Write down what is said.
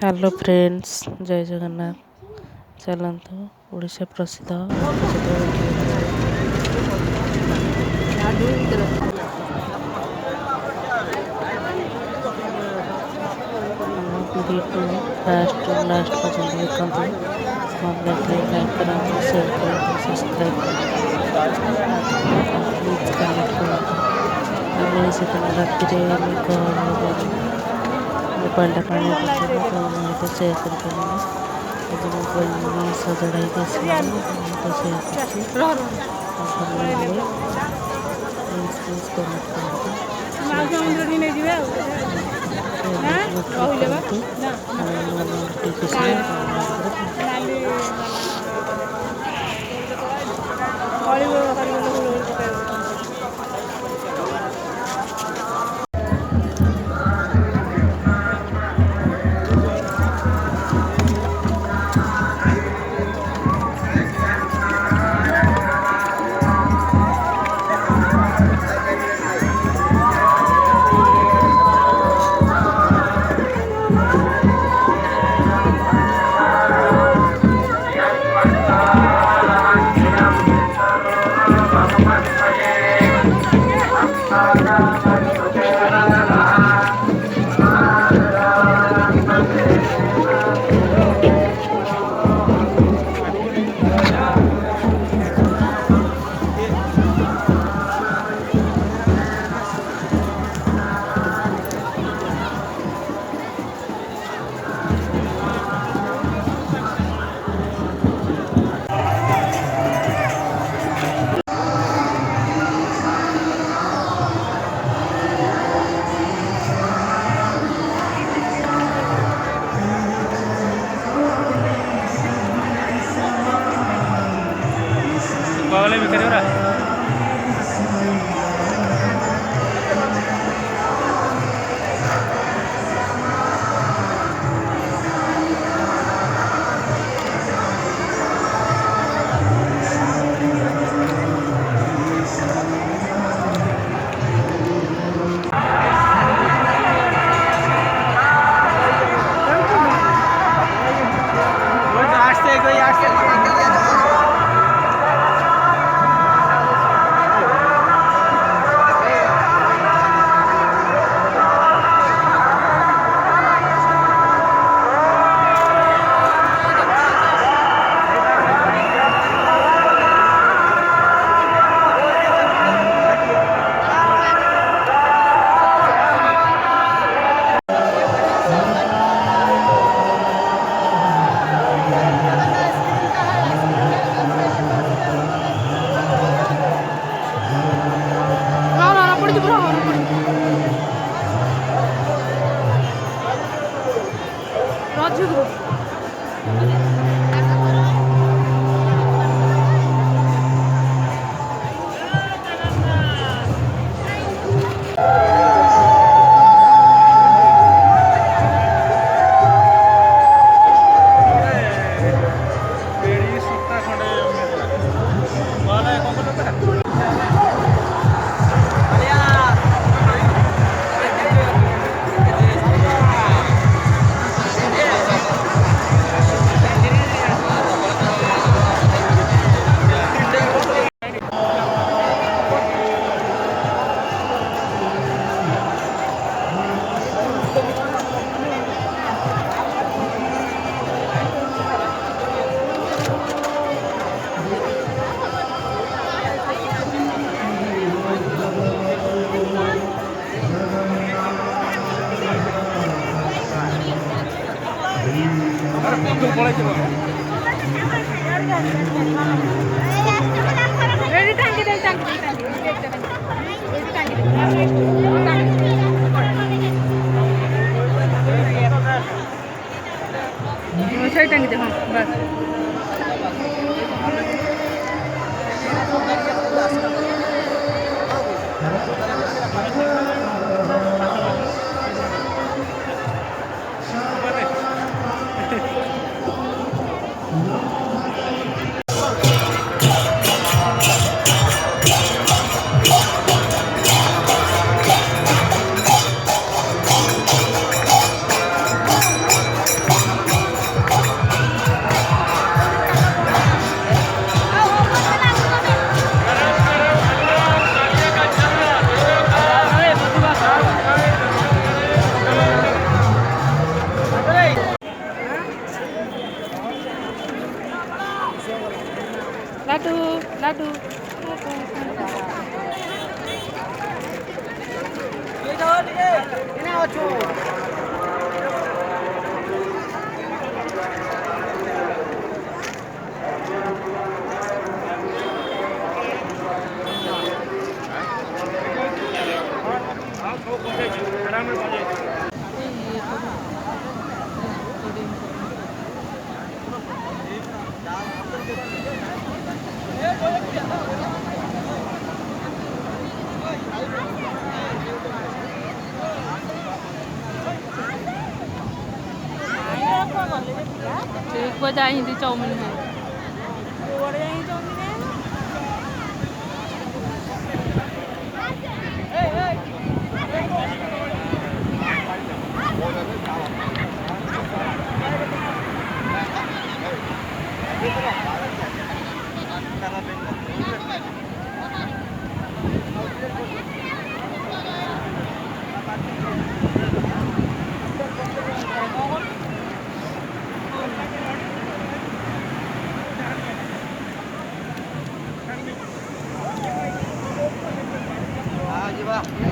Hello friends, ଜୟ ଜଗନ୍ନାଥ। ଚାଲନ୍ତୁ ଓଡ଼ିଶା ପ୍ରସିଦ୍ଧ ଆମ ଭିଡ଼ିଓକୁ ଫାଷ୍ଟରୁ ଲାଷ୍ଟ ପର୍ଯ୍ୟନ୍ତ ଦେଖନ୍ତୁ। ଭଲ ଲାଗିଲେ ଲାଇକ୍ କରନ୍ତୁ, ସେୟାର କରନ୍ତୁ, ସବସ୍କ୍ରାଇବ୍ କରନ୍ତୁ, ପ୍ଲିଜ୍ କମେଣ୍ଟ କରନ୍ତୁ। ଆମେ ସେଦିନ ରାତିରେ ମେଘ ହେବାରୁ ମୋବାଇଲଟା ପାଣିରେ ପଡ଼ିଥିଲା ତ ମୁଁ ଏଇଟା ସେୟାର କରିପାରିଲିନି। ଆଜି ମୋବାଇଲ ସଜଡ଼ା ହେଇକି ଆସିଲାଣି, ମୁଁ ତ ସେୟାର କରୁଛି। ଭଲ ଲାଗିଲେ ପ୍ଲିଜ୍ କମେଣ୍ଟ କରନ୍ତୁ, ବେଲ୍ ବଟନ୍ କ୍ଲିକ୍ କରନ୍ତୁ ଆଉ ନୂଆ ନୋଟିଫିକେସନ୍ ଆପଣଙ୍କ ପାଖରେ Vale, mi querida. टांगी दे हाँ बस एक बजाय हिंदी चाउमीन है Ah, di ba?